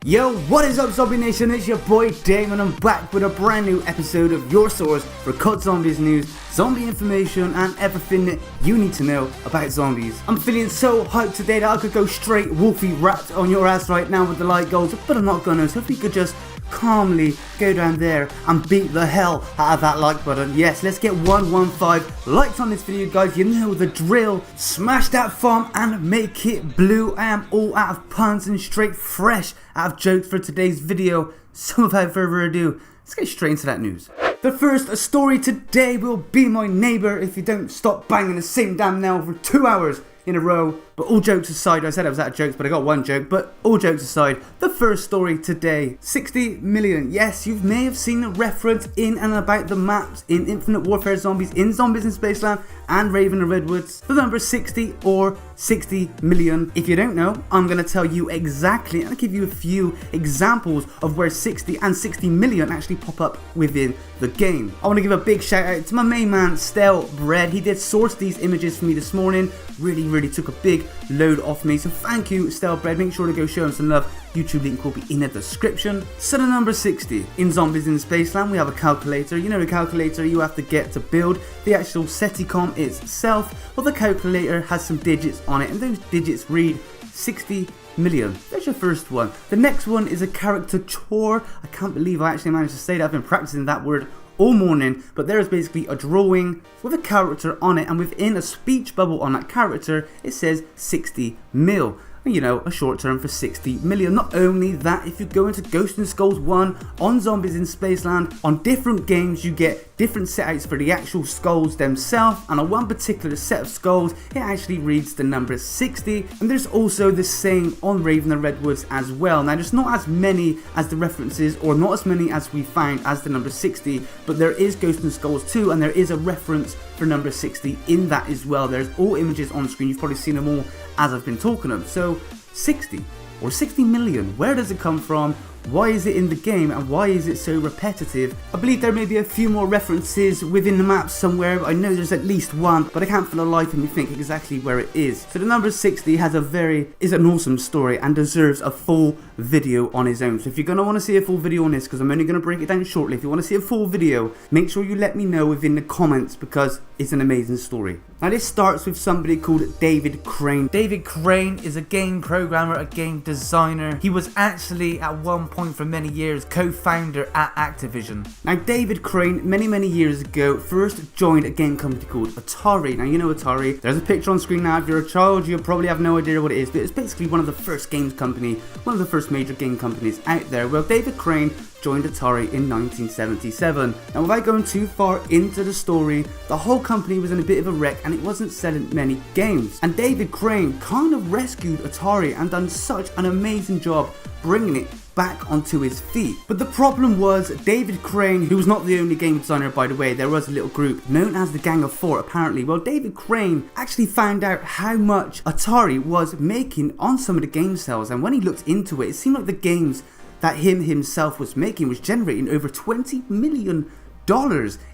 Yo, what is up Zombie Nation? It's your boy Dame and I'm back with a brand new episode of your source for cut zombies news, zombie information and everything that you need to know about zombies. I'm feeling so hyped today that I could go straight wolfie wrapped on your ass right now with the light goals, but I'm not gonna, so if we could just calmly go down there and beat the hell out of that like button. Yes, let's get 115 likes on this video, guys. You know the drill. Smash that thumb and make it blue. I am all out of puns and straight fresh out of jokes for today's video. So without further ado, let's get straight into that news. The first story today will be my neighbour if you don't stop banging the same damn nail for 2 hours in a row. But all jokes aside, I said I was out of jokes, but I got one joke. But all jokes aside, the first story today, 60 million. Yes, you may have seen a reference in and about the maps in Infinite Warfare Zombies, in Zombies in Spaceland, and Rave and the Redwoods. The number 60 or 60 million. If you don't know, I'm going to tell you exactly, and I'll give you a few examples of where 60 and 60 million actually pop up within the game. I want to give a big shout out to my main man, Stale Bread. He did source these images for me this morning. Really took a big load off me, so thank you Stale Bread. Make sure to go show him some love. YouTube link will be in the description. So the number 60, in Zombies in Spaceland we have a calculator. You know the calculator you have to get to build the actual SETICOM itself. Well, the calculator has some digits on it and those digits read 60 million. There's your first one. The next one is a character chore. I can't believe I actually managed to say that. I've been practicing that word all morning, but there is basically a drawing with a character on it, and within a speech bubble on that character it says 60 mil. You know, a short term for 60 million. Not only that, if you go into Ghost and Skulls 1 on Zombies in Spaceland, on different games you get different setouts for the actual skulls themselves, and on one particular set of skulls it actually reads the number 60. And there's also the same on Rave and the Redwoods as well. Now there's not as many as the references, or not as many as we find as the number 60, but there is Ghost and Skulls 2 and there is a reference for number 60 in that as well. There's all images on screen, you've probably seen them all as I've been talking of. So 60 or 60 million, where does it come from? Why is it in the game and why is it so repetitive? I believe there may be a few more references within the map somewhere, but I know there's at least one, but I can't for the life of me think exactly where it is. So the number 60 is an awesome story and deserves a full video on its own. So if you're going to want to see a full video on this, because I'm only going to break it down shortly, if you want to see a full video, make sure you let me know within the comments because it's an amazing story. Now this starts with somebody called David Crane. David Crane is a game programmer, a game designer. He was actually at one point for many years co-founder at Activision. Now David Crane many years ago first joined a game company called Atari. Now you know Atari, there's a picture on screen now. If you're a child you'll probably have no idea what it is, but it's basically one of the first games company, one of the first major game companies out there. Well, David Crane joined Atari in 1977. Now without going too far into the story, the whole company was in a bit of a wreck and it wasn't selling many games. And David Crane kind of rescued Atari and done such an amazing job bringing it back onto his feet. But the problem was David Crane, who was not the only game designer by the way, there was a little group known as the Gang of Four apparently. Well, David Crane actually found out how much Atari was making on some of the game sales, and when he looked into it, it seemed like the games that himself was making was generating over $20 million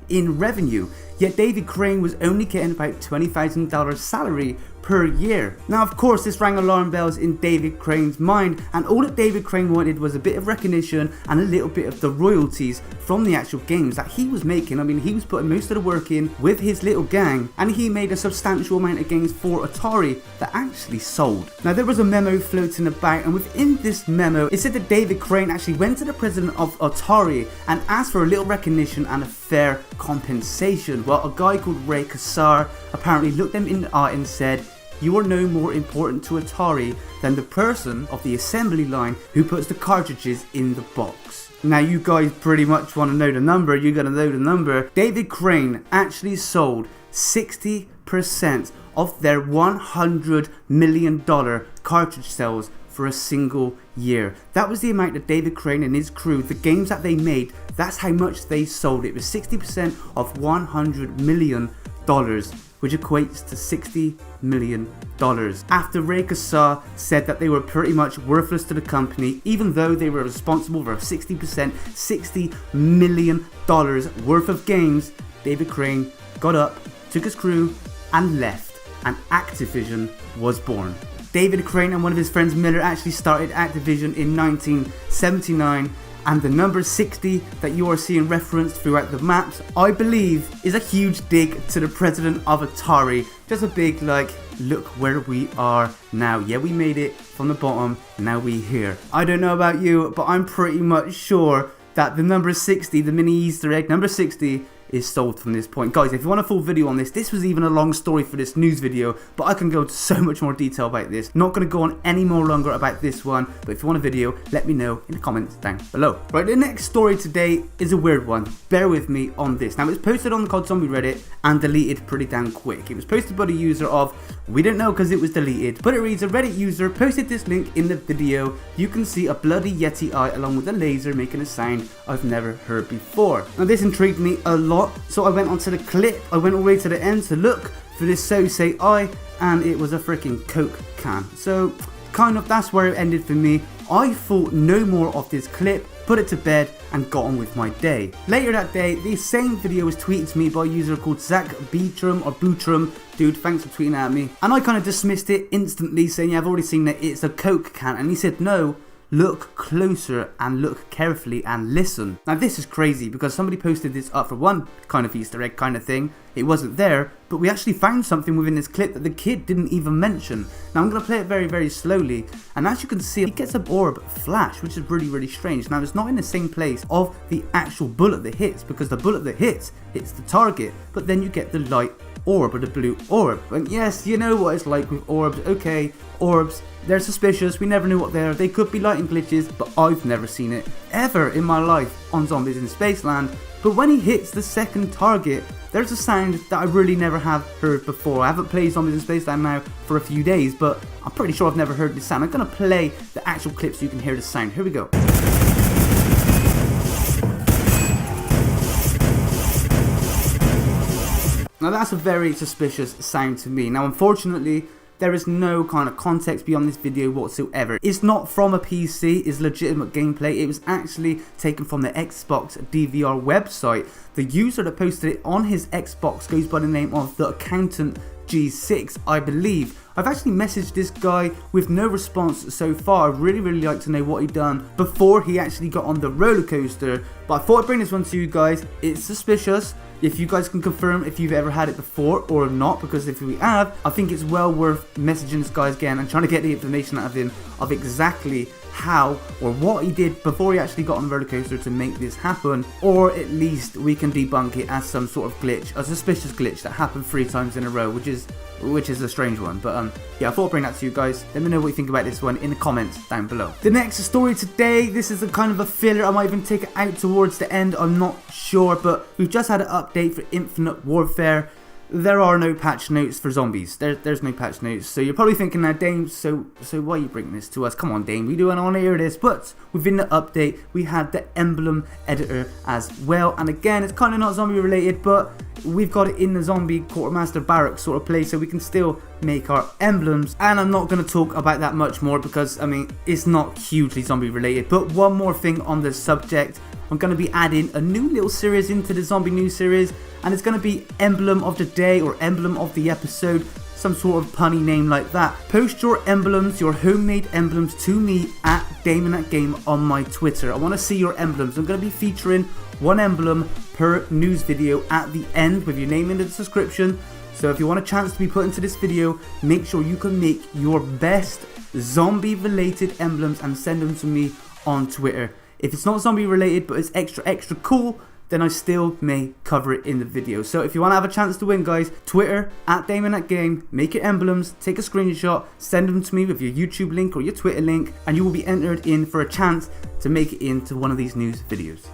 in revenue, yet David Crane was only getting about $20,000 salary per year. Now of course this rang alarm bells in David Crane's mind, and all that David Crane wanted was a bit of recognition and a little bit of the royalties from the actual games that he was making. I mean, he was putting most of the work in with his little gang, and he made a substantial amount of games for Atari that actually sold. Now there was a memo floating about, and within this memo it said that David Crane actually went to the president of Atari and asked for a little recognition and a fair compensation. Well, a guy called Ray Kassar apparently looked them in the eye and said, "You are no more important to Atari than the person of the assembly line who puts the cartridges in the box." Now you guys pretty much want to know the number. You're going to know the number. David Crane actually sold 60% of their $100 million cartridge sales for a single year. That was the amount that David Crane and his crew, the games that they made, that's how much they sold. It was 60% of $100 million, which equates to $60 million. After Ray Kassar said that they were pretty much worthless to the company, even though they were responsible for 60%, $60 million worth of games, David Crane got up, took his crew and left, and Activision was born. David Crane and one of his friends Miller actually started Activision in 1979. And the number 60 that you are seeing referenced throughout the maps, I believe, is a huge dig to the president of Atari. Just a big, like, look where we are now. Yeah, we made it from the bottom, now we here. I don't know about you, but I'm pretty much sure that the number 60, the mini Easter egg, number 60, is sold from this point. Guys, if you want a full video on this was even a long story for this news video, but I can go into so much more detail about this. Not going to go on any more longer about this one, but if you want a video, let me know in the comments down below. Right, the next story today is a weird one. Bear with me on this. Now, it was posted on the COD Zombie Reddit and deleted pretty damn quick. It was posted by the user of, we don't know because it was deleted, but it reads, a Reddit user posted this link in the video. You can see a bloody Yeti eye along with a laser making a sound I've never heard before. Now, this intrigued me a lot. So I went onto the clip, I went all the way to the end to look for this so-say eye, and it was a freaking Coke can. So kind of that's where it ended for me. I thought no more of this clip, put it to bed and got on with my day. Later that day, the same video was tweeted to me by a user called Zach Beatrum or Bootrum. Dude, thanks for tweeting at me. And I kind of dismissed it instantly, saying, yeah, I've already seen that it's a Coke can. And he said, no, look closer and look carefully and listen. Now this is crazy because somebody posted this up for one kind of Easter egg kind of thing. It wasn't there, but we actually found something within this clip that the kid didn't even mention. Now I'm going to play it very, very slowly, and as you can see, he gets an orb flash, which is really, really strange. Now it's not in the same place of the actual bullet that hits, because the bullet that hits the target, but then you get the light orb or the blue orb. And yes, you know what it's like with orbs. Okay, orbs, they're suspicious, we never knew what they are. They could be lighting glitches, but I've never seen it ever in my life on Zombies in Spaceland. But when he hits the second target, there's a sound that I really never have heard before. I haven't played Zombies in Spaceland now for a few days, but I'm pretty sure I've never heard this sound. I'm going to play the actual clip so you can hear the sound. Here we go. Now that's a very suspicious sound to me. Now unfortunately, there is no kind of context beyond this video whatsoever. It's not from a PC, it's legitimate gameplay. It was actually taken from the Xbox DVR website. The user that posted it on his Xbox goes by the name of The Accountant G6, I believe. I've actually messaged this guy with no response so far. I'd really like to know what he'd done before he actually got on the roller coaster. But I thought I'd bring this one to you guys. It's suspicious. If you guys can confirm if you've ever had it before or not, because if we have, I think it's well worth messaging this guy again and trying to get the information out of him of exactly how or what he did before he actually got on the roller coaster to make this happen, or at least we can debunk it as some sort of glitch, a suspicious glitch that happened 3 times in a row, which is a strange one. But yeah, I thought I'd bring that to you guys. Let me know what you think about this one in the comments down below. The next story today, this is a kind of a filler. I might even take it out towards the end, I'm not sure, but we've just had an update for Infinite Warfare. There are no patch notes for zombies. There's no patch notes. So you're probably thinking now, Dame, so why are you bringing this to us? Come on, Dame, we do want to hear this. But within the update, we had the Emblem Editor as well. And again, it's kind of not zombie related, but we've got it in the zombie quartermaster barracks sort of place, so we can still make our emblems. And I'm not going to talk about that much more because, I mean, it's not hugely zombie related. But one more thing on the subject. I'm going to be adding a new little series into the zombie news series, and it's going to be Emblem of the Day or Emblem of the Episode, some sort of punny name like that. Post your emblems, your homemade emblems, to me at DameAndThatGame on my Twitter. I want to see your emblems. I'm going to be featuring one emblem per news video at the end with your name in the description. So if you want a chance to be put into this video, make sure you can make your best zombie related emblems and send them to me on Twitter. If it's not zombie related but it's extra cool, then I still may cover it in the video. So if you want to have a chance to win, guys, Twitter at DameAndThatGame, make your emblems, take a screenshot, send them to me with your YouTube link or your Twitter link, and you will be entered in for a chance to make it into one of these news videos.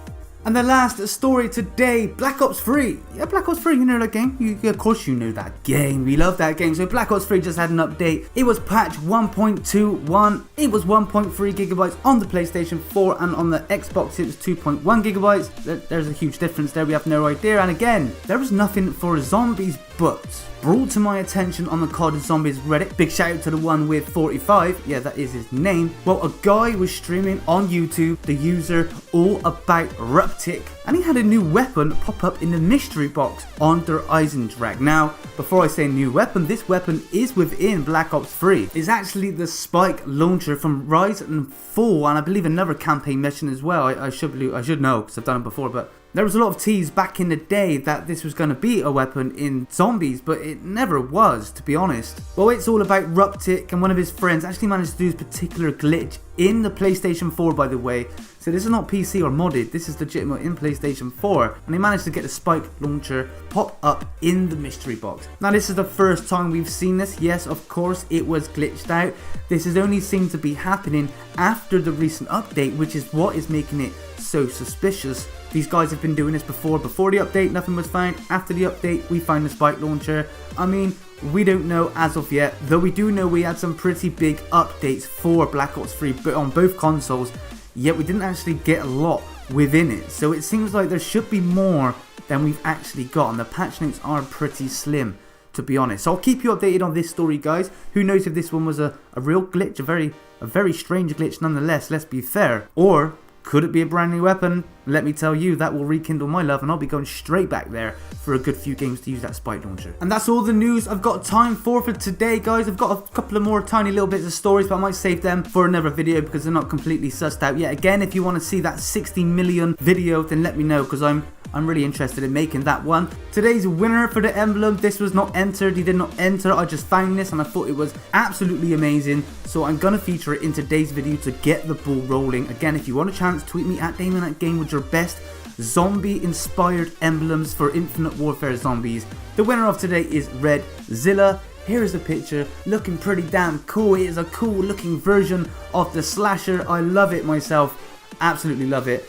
And the last story today, Black Ops 3. Yeah, Black Ops 3, you know that game? Of course you know that game. We love that game. So Black Ops 3 just had an update. It was patch 1.21. It was 1.3 gigabytes on the PlayStation 4, and on the Xbox it was 2.1 gigabytes. There's a huge difference there. We have no idea. And again, there was nothing for zombies, but brought to my attention on the COD Zombies Reddit, big shout out to the one with 45, yeah, that is his name. Well, a guy was streaming on YouTube, the user All About Ruptic, and he had a new weapon pop up in the mystery box on their Eisendrag. Now, before I say new weapon, this weapon is within Black Ops 3. It's actually the Spike launcher from Rise and Fall, and I believe another campaign mission as well. I should know because I've done it before, but there was a lot of tease back in the day that this was going to be a weapon in Zombies, but it never was, to be honest. Well, it's all about Ruptic, and one of his friends actually managed to do this particular glitch in the PlayStation 4, by the way. So this is not PC or modded, this is legitimate in PlayStation 4, and they managed to get the Spike launcher pop up in the mystery box. Now, this is the first time we've seen this. Yes, of course, it was glitched out. This has only seemed to be happening after the recent update, which is what is making it so suspicious. These guys have been doing this before the update, nothing was found. After the update, we find the Spike launcher. I mean, we don't know as of yet, though we do know we had some pretty big updates for Black Ops 3 but on both consoles, yet we didn't actually get a lot within it. So it seems like there should be more than we've actually got, and the patch notes are pretty slim, to be honest. So I'll keep you updated on this story, guys. Who knows if this one was a real glitch, a very strange glitch nonetheless, let's be fair, or could it be a brand new weapon? Let me tell you, that will rekindle my love, and I'll be going straight back there for a good few games to use that Spike launcher. And that's all the news I've got time for today, guys. I've got a couple of more tiny little bits of stories, but I might save them for another video because they're not completely sussed out yet. Again, if you want to see that 16 million video, then let me know, because I'm really interested in making that one. Today's winner for the emblem, this was not entered, he did not enter, I just found this and I thought it was absolutely amazing, so I'm gonna feature it in today's video to get the ball rolling. Again, if you want a chance, tweet me at DameAndThatGame with your best zombie inspired emblems for Infinite Warfare Zombies. The winner of today is Redzilla. Here is the picture, looking pretty damn cool. It is a cool looking version of the slasher. I love it myself, absolutely love it.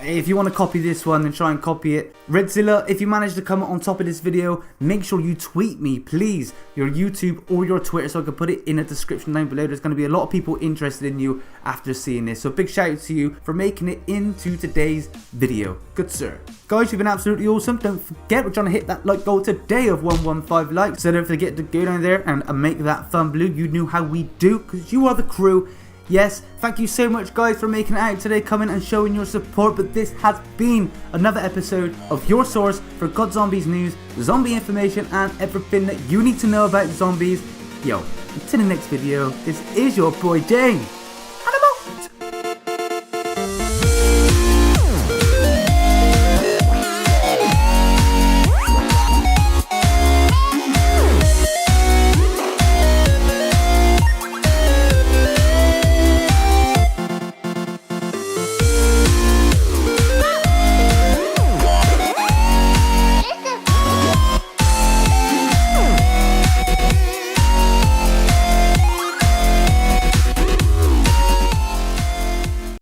If you want to copy this one, then try and copy it. Redzilla, if you manage to comment on top of this video, make sure you tweet me, please, your YouTube or your Twitter, so I can put it in the description down below. There's going to be a lot of people interested in you after seeing this. So big shout out to you for making it into today's video. Good sir. Guys, you've been absolutely awesome. Don't forget, we're trying to hit that like goal today of 115 likes. So don't forget to go down there and make that thumb blue. You know how we do, because you are the crew. Yes, thank you so much, guys, for making it out today, coming and showing your support. But this has been another episode of your source for COD Zombies news, zombie information, and everything that you need to know about zombies. Yo, until the next video, this is your boy Dame.